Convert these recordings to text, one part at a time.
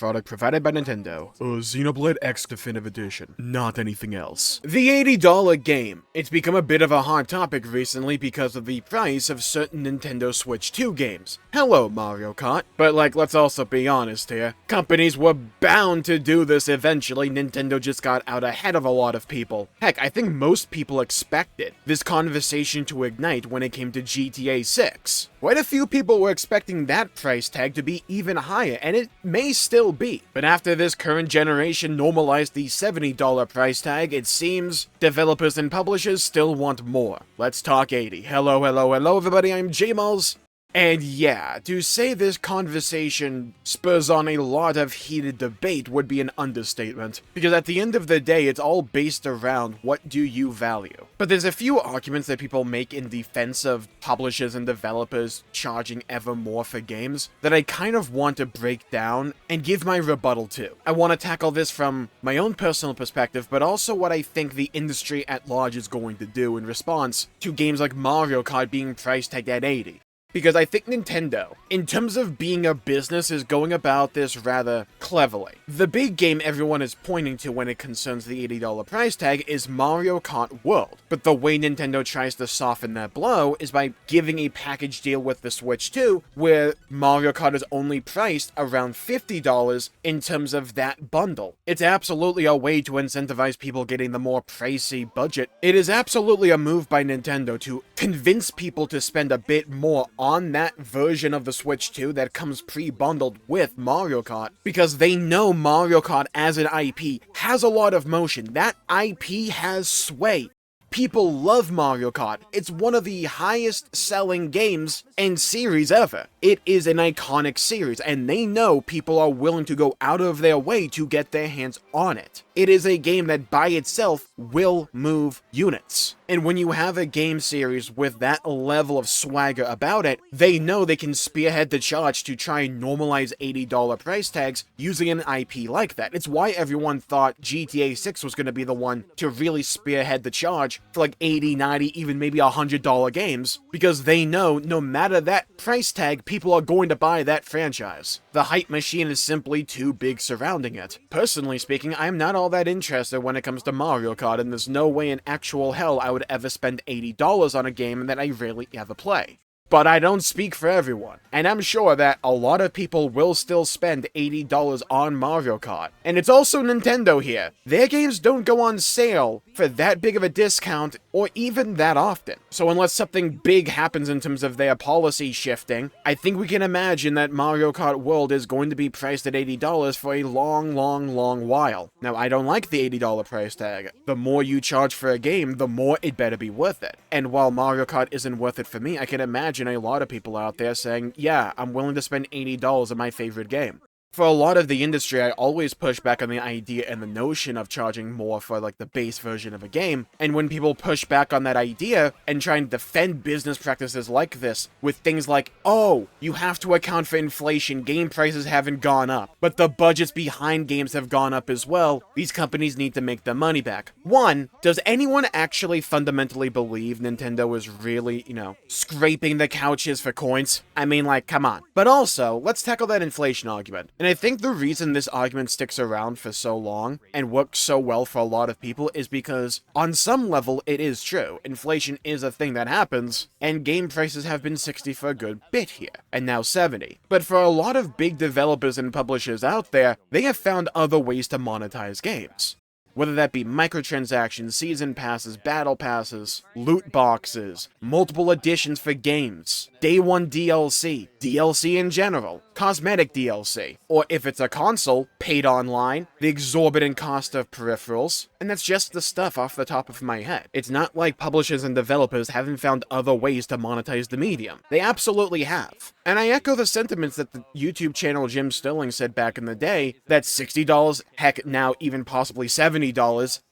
product provided by Nintendo. Xenoblade X Definitive Edition, not anything else. The $80 game. It's become a bit of a hot topic recently because of the price of certain Nintendo Switch 2 games. Hello, Mario Kart. But let's also be honest here. Companies were bound to do this eventually. Nintendo just got out ahead of a lot of people. Heck, I think most people expected this conversation to ignite when it came to GTA 6. Quite a few people were expecting that price tag to be even higher, and it may still be. But after this current generation normalized the $70 price tag, it seems developers and publishers still want more. Let's talk 80. Hello everybody, I'm Jmulls. And yeah, to say this conversation spurs on a lot of heated debate would be an understatement, because at the end of the day, it's all based around what do you value. But there's a few arguments that people make in defense of publishers and developers charging ever more for games that I kind of want to break down and give my rebuttal to. I want to tackle this from my own personal perspective, but also what I think the industry at large is going to do in response to games like Mario Kart being price tagged at 80. Because I think Nintendo, in terms of being a business, is going about this rather cleverly. The big game everyone is pointing to when it concerns the $80 price tag is Mario Kart World. But the way Nintendo tries to soften that blow is by giving a package deal with the Switch 2, where Mario Kart is only priced around $50 in terms of that bundle. It's absolutely a way to incentivize people getting the more pricey budget. It is absolutely a move by Nintendo to convince people to spend a bit more on that version of the Switch 2 that comes pre-bundled with Mario Kart, because they know Mario Kart as an IP has a lot of motion. That IP has sway. People love Mario Kart. It's one of the highest selling games and series ever. It is an iconic series, and they know people are willing to go out of their way to get their hands on it. It is a game that by itself will move units. And when you have a game series with that level of swagger about it, they know they can spearhead the charge to try and normalize $80 price tags using an IP like that. It's why everyone thought GTA 6 was going to be the one to really spearhead the charge for $80, $90, even maybe $100 games, because they know no matter that price tag, people are going to buy that franchise. The hype machine is simply too big surrounding it. Personally speaking, I'm not all that interested when it comes to Mario Kart, and there's no way in actual hell I would ever spend $80 on a game that I rarely ever play. But I don't speak for everyone, and I'm sure that a lot of people will still spend $80 on Mario Kart. And it's also Nintendo here. Their games don't go on sale for that big of a discount or even that often. So unless something big happens in terms of their policy shifting, I think we can imagine that Mario Kart World is going to be priced at $80 for a long while. Now, I don't like the $80 price tag. The more you charge for a game, the more it better be worth it. And while Mario Kart isn't worth it for me, I can imagine a lot of people out there saying, yeah, I'm willing to spend $80 on my favorite game. For a lot of the industry, I always push back on the idea and the notion of charging more for the base version of a game, and when people push back on that idea and try and defend business practices like this with things like, oh, you have to account for inflation, game prices haven't gone up, but the budgets behind games have gone up as well, these companies need to make their money back. One, does anyone actually fundamentally believe Nintendo is really, scraping the couches for coins? I mean, come on. But also, let's tackle that inflation argument. And I think the reason this argument sticks around for so long and works so well for a lot of people is because, on some level, it is true. Inflation is a thing that happens, and game prices have been 60 for a good bit here, and now 70. But for a lot of big developers and publishers out there, they have found other ways to monetize games. Whether that be microtransactions, season passes, battle passes, loot boxes, multiple editions for games, day one DLC, DLC in general, cosmetic DLC, or if it's a console, paid online, the exorbitant cost of peripherals, and that's just the stuff off the top of my head. It's not like publishers and developers haven't found other ways to monetize the medium. They absolutely have. And I echo the sentiments that the YouTube channel Jim Sterling said back in the day, that $60, heck now even possibly $70,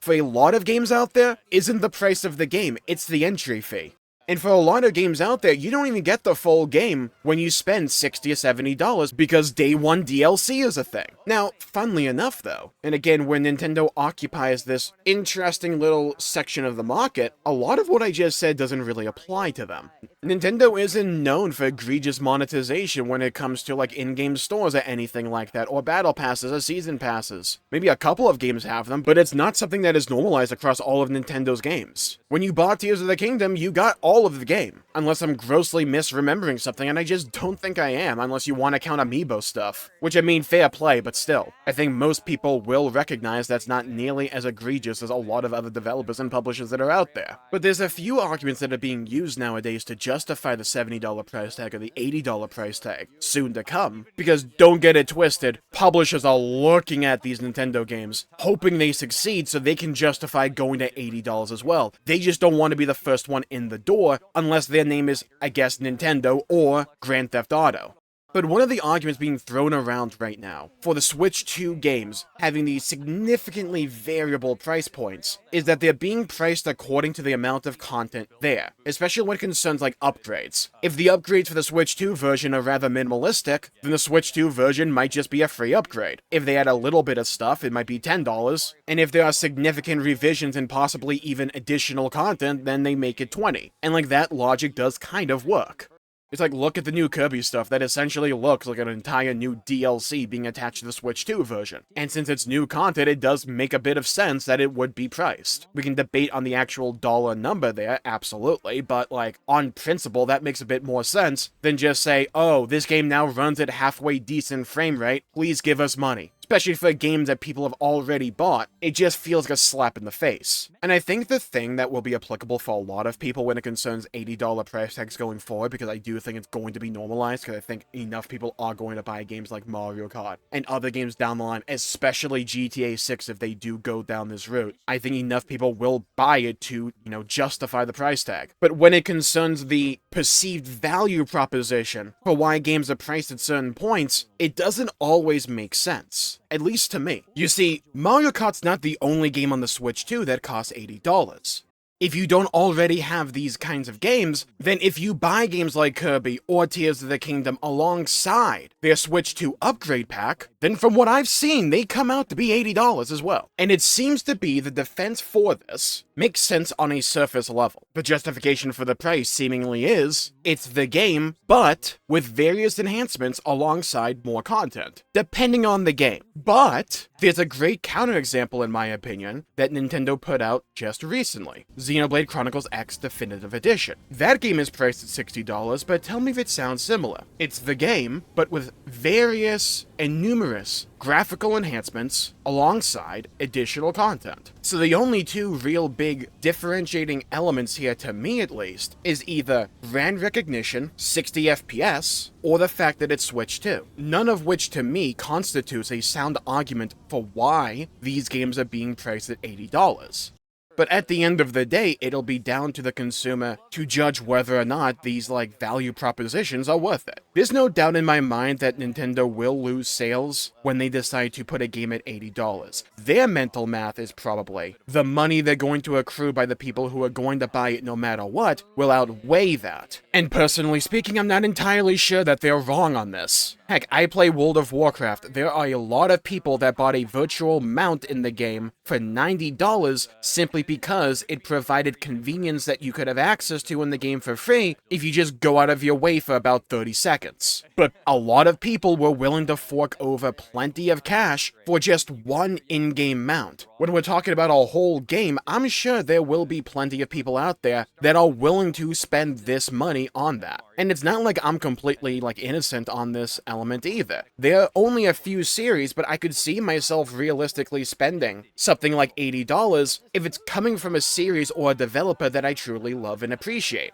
for a lot of games out there isn't the price of the game, it's the entry fee. And for a lot of games out there, you don't even get the full game when you spend $60 or $70 because day one DLC is a thing. Now, funnily enough though, and again, when Nintendo occupies this interesting little section of the market, a lot of what I just said doesn't really apply to them. Nintendo isn't known for egregious monetization when it comes to like in-game stores or anything like that, or battle passes or season passes. Maybe a couple of games have them, but it's not something that is normalized across all of Nintendo's games. When you bought Tears of the Kingdom, you got all of the game. Unless I'm grossly misremembering something, and I just don't think I am, unless you want to count amiibo stuff. Which, I mean, fair play, but still. I think most people will recognize that's not nearly as egregious as a lot of other developers and publishers that are out there. But there's a few arguments that are being used nowadays to justify the $70 price tag or the $80 price tag, soon to come, because don't get it twisted, publishers are looking at these Nintendo games, hoping they succeed so they can justify going to $80 as well. They just don't want to be the first one in the door, unless their name is, I guess, Nintendo or Grand Theft Auto. But one of the arguments being thrown around right now for the Switch 2 games having these significantly variable price points is that they're being priced according to the amount of content there, especially when it concerns like upgrades. If the upgrades for the Switch 2 version are rather minimalistic, then the Switch 2 version might just be a free upgrade. If they add a little bit of stuff, it might be $10, and if there are significant revisions and possibly even additional content, then they make it $20. And like that logic does kind of work. It's like, look at the new Kirby stuff that essentially looks like an entire new DLC being attached to the Switch 2 version. And since it's new content, it does make a bit of sense that it would be priced. We can debate on the actual dollar number there, absolutely, but like, on principle, that makes a bit more sense than just say, oh, this game now runs at halfway decent frame rate, please give us money. Especially for games that people have already bought, it just feels like a slap in the face. And I think the thing that will be applicable for a lot of people when it concerns $80 price tags going forward, because I do think it's going to be normalized, because I think enough people are going to buy games like Mario Kart and other games down the line, especially GTA 6 if they do go down this route. I think enough people will buy it to, justify the price tag. But when it concerns the perceived value proposition for why games are priced at certain points, it doesn't always make sense. At least to me. You see, Mario Kart's not the only game on the Switch 2 that costs $80. If you don't already have these kinds of games, then if you buy games like Kirby or Tears of the Kingdom alongside their Switch 2 upgrade pack, then from what I've seen, they come out to be $80 as well. And it seems to be the defense for this makes sense on a surface level. The justification for the price seemingly is, it's the game, but with various enhancements alongside more content, depending on the game. But there's a great counterexample, in my opinion, that Nintendo put out just recently. Xenoblade Chronicles X Definitive Edition. That game is priced at $60, but tell me if it sounds similar. It's the game, but with various and numerous graphical enhancements alongside additional content. So the only two real big differentiating elements here, to me at least, is either brand recognition, 60 FPS, or the fact that it's Switch 2. None of which to me constitutes a sound argument for why these games are being priced at $80. But at the end of the day, it'll be down to the consumer to judge whether or not these, value propositions are worth it. There's no doubt in my mind that Nintendo will lose sales when they decide to put a game at $80. Their mental math is probably the money they're going to accrue by the people who are going to buy it no matter what will outweigh that. And personally speaking, I'm not entirely sure that they're wrong on this. Heck, I play World of Warcraft. There are a lot of people that bought a virtual mount in the game for $90 simply because it provided convenience that you could have access to in the game for free if you just go out of your way for about 30 seconds. But a lot of people were willing to fork over plenty of cash for just one in-game mount. When we're talking about a whole game, I'm sure there will be plenty of people out there that are willing to spend this money on that. And it's not like I'm completely, innocent on this element either. There are only a few series, but I could see myself realistically spending something like $80 if it's coming from a series or a developer that I truly love and appreciate.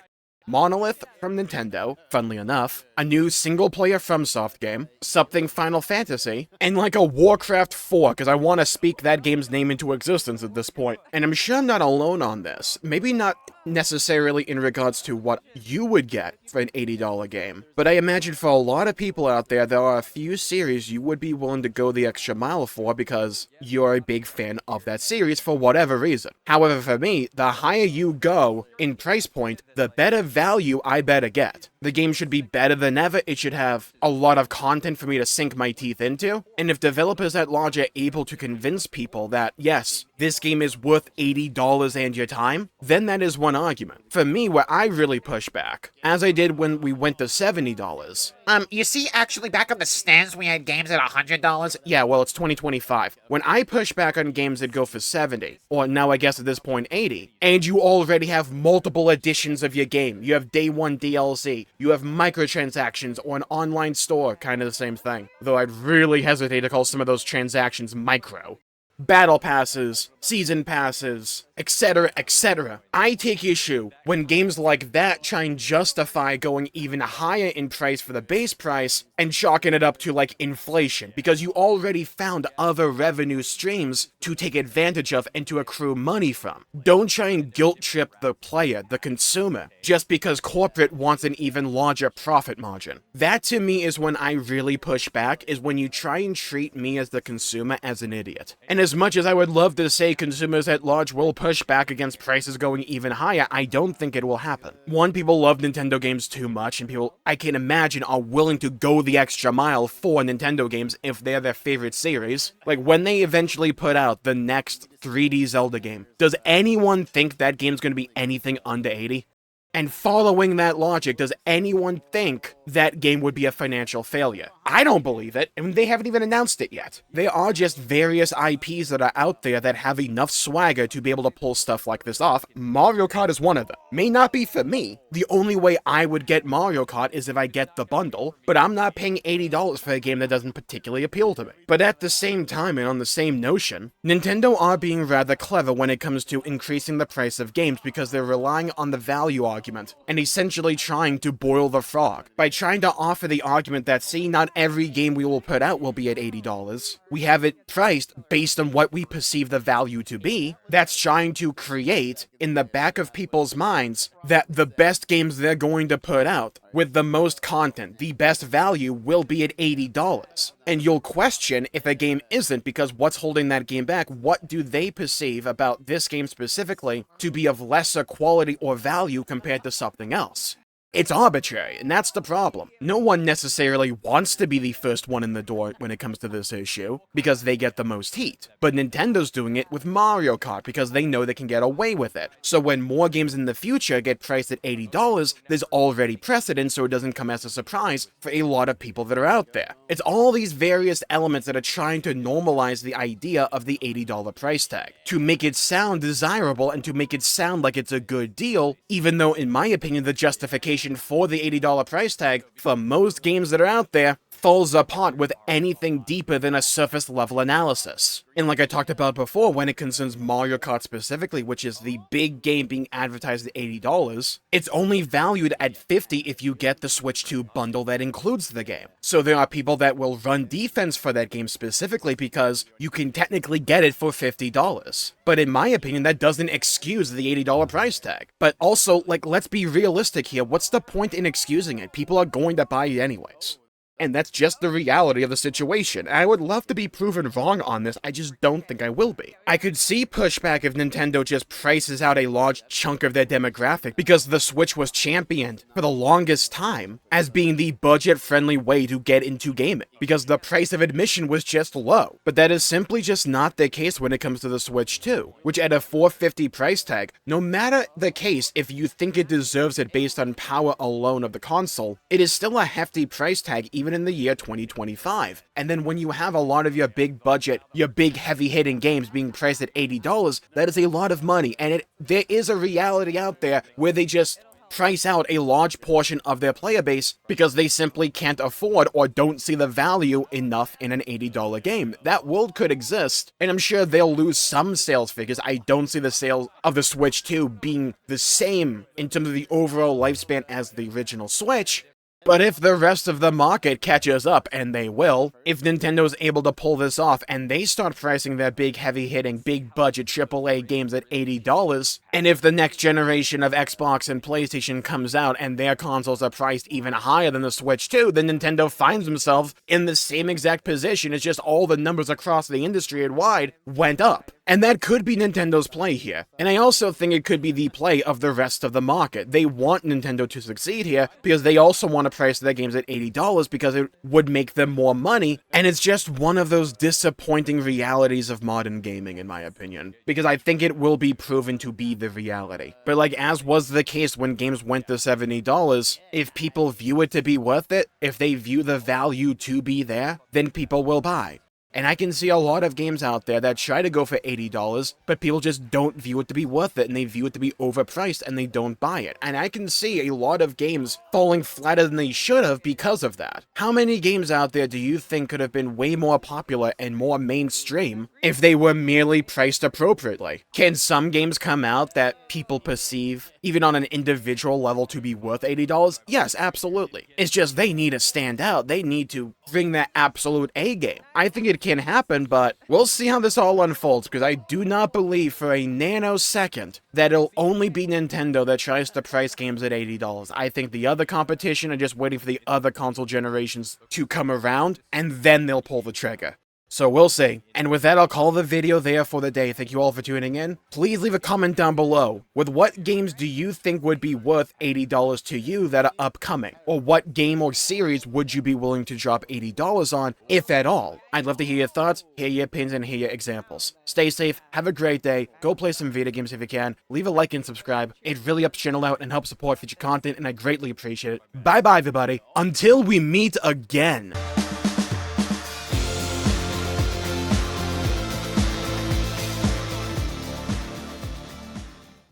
Monolith from Nintendo, funnily enough, a new single-player FromSoft game, something Final Fantasy, and a Warcraft 4, because I want to speak that game's name into existence at this point. And I'm sure I'm not alone on this. Maybe not necessarily in regards to what you would get for an $80 game, but I imagine for a lot of people out there, there are a few series you would be willing to go the extra mile for because you're a big fan of that series for whatever reason. However, for me, the higher you go in price point, the better value I better get. The game should be better than ever, it should have a lot of content for me to sink my teeth into, and if developers at large are able to convince people that, yes, this game is worth $80 and your time, then that is one argument. For me, where I really push back, as I did when we went to $70. You see, actually, back on the stands, we had games at $100. Yeah, well, it's 2025. When I push back on games that go for 70, or now I guess at this point 80, and you already have multiple editions of your game, you have day one DLC, you have microtransactions or an online store, kind of the same thing. Though I'd really hesitate to call some of those transactions micro. Battle passes, season passes, etc., etc. I take issue when games like that try and justify going even higher in price for the base price and chalking it up to like inflation, because you already found other revenue streams to take advantage of and to accrue money from. Don't try and guilt trip the player, the consumer, just because corporate wants an even larger profit margin. That to me is when I really push back, is when you try and treat me as the consumer as an idiot. And as much as I would love to say consumers at large will push back against prices going even higher, I don't think it will happen. One, people love Nintendo games too much, and people, I can imagine, are willing to go the extra mile for Nintendo games if they're their favorite series. Like, when they eventually put out the next 3D Zelda game, does anyone think that game's gonna be anything under 80? And following that logic, does anyone think that game would be a financial failure? I don't believe it, and they haven't even announced it yet. They are just various IPs that are out there that have enough swagger to be able to pull stuff like this off. Mario Kart is one of them. May not be for me. The only way I would get Mario Kart is if I get the bundle, but I'm not paying $80 for a game that doesn't particularly appeal to me. But at the same time, and on the same notion, Nintendo are being rather clever when it comes to increasing the price of games because they're relying on the value argument and essentially trying to boil the frog by trying to offer the argument that, see, not every game we will put out will be at $80. We have it priced based on what we perceive the value to be. That's trying to create in the back of people's minds that the best games they're going to put out with the most content, the best value, will be at $80. And you'll question if a game isn't, because what's holding that game back? What do they perceive about this game specifically to be of lesser quality or value compared to something else? It's arbitrary, and that's the problem. No one necessarily wants to be the first one in the door when it comes to this issue, because they get the most heat. But Nintendo's doing it with Mario Kart, because they know they can get away with it. So when more games in the future get priced at $80, there's already precedent, so it doesn't come as a surprise for a lot of people that are out there. It's all these various elements that are trying to normalize the idea of the $80 price tag, to make it sound desirable and to make it sound like it's a good deal, even though, in my opinion, the justification for the $80 price tag for most games that are out there falls apart with anything deeper than a surface level analysis. And like I talked about before, when it concerns Mario Kart specifically, which is the big game being advertised at $80, it's only valued at $50 if you get the Switch 2 bundle that includes the game. So there are people that will run defense for that game specifically because you can technically get it for $50. But in my opinion, that doesn't excuse the $80 price tag. But also, like, let's be realistic here. What's the point in excusing it? People are going to buy it anyways. And that's just the reality of the situation. I would love to be proven wrong on this, I just don't think I will be. I could see pushback if Nintendo just prices out a large chunk of their demographic, because the Switch was championed for the longest time as being the budget-friendly way to get into gaming, because the price of admission was just low. But that is simply just not the case when it comes to the Switch 2, which at a $450 price tag, no matter the case, if you think it deserves it based on power alone of the console, it is still a hefty price tag even in the year 2025. And then when you have a lot of your big budget, your big heavy hitting games being priced at $80, that is a lot of money. And there is a reality out there where they just price out a large portion of their player base because they simply can't afford or don't see the value enough in an $80 game. That world could exist, and I'm sure they'll lose some sales figures. I don't see the sales of the Switch 2 being the same in terms of the overall lifespan as the original Switch. But if the rest of the market catches up, and they will, if Nintendo's able to pull this off and they start pricing their big heavy-hitting, big-budget AAA games at $80, and if the next generation of Xbox and PlayStation comes out and their consoles are priced even higher than the Switch 2, then Nintendo finds themselves in the same exact position. It's just all the numbers across the industry and wide went up. And that could be Nintendo's play here. And I also think it could be the play of the rest of the market. They want Nintendo to succeed here because they also want to price their games at $80 because it would make them more money. And it's just one of those disappointing realities of modern gaming, in my opinion. Because I think it will be proven to be the reality. But like, as was the case when games went to $70, if people view it to be worth it, if they view the value to be there, then people will buy. And I can see a lot of games out there that try to go for $80, but people just don't view it to be worth it, and they view it to be overpriced, and they don't buy it. And I can see a lot of games falling flatter than they should have because of that. How many games out there do you think could have been way more popular and more mainstream if they were merely priced appropriately? Can some games come out that people perceive, even on an individual level, to be worth $80? Yes, absolutely. It's just they need to stand out. They need to bring their absolute A game. I think it can happen, but we'll see how this all unfolds, because I do not believe for a nanosecond that it'll only be Nintendo that tries to price games at $80. I think the other competition are just waiting for the other console generations to come around, and then they'll pull the trigger. So we'll see. And with that, I'll call the video there for the day. Thank you all for tuning in. Please leave a comment down below with what games do you think would be worth $80 to you that are upcoming? Or what game or series would you be willing to drop $80 on, if at all? I'd love to hear your thoughts, hear your opinions, and hear your examples. Stay safe, have a great day, go play some video games if you can, leave a like and subscribe. It really helps the channel out and helps support future content, and I greatly appreciate it. Bye bye everybody, until we meet again.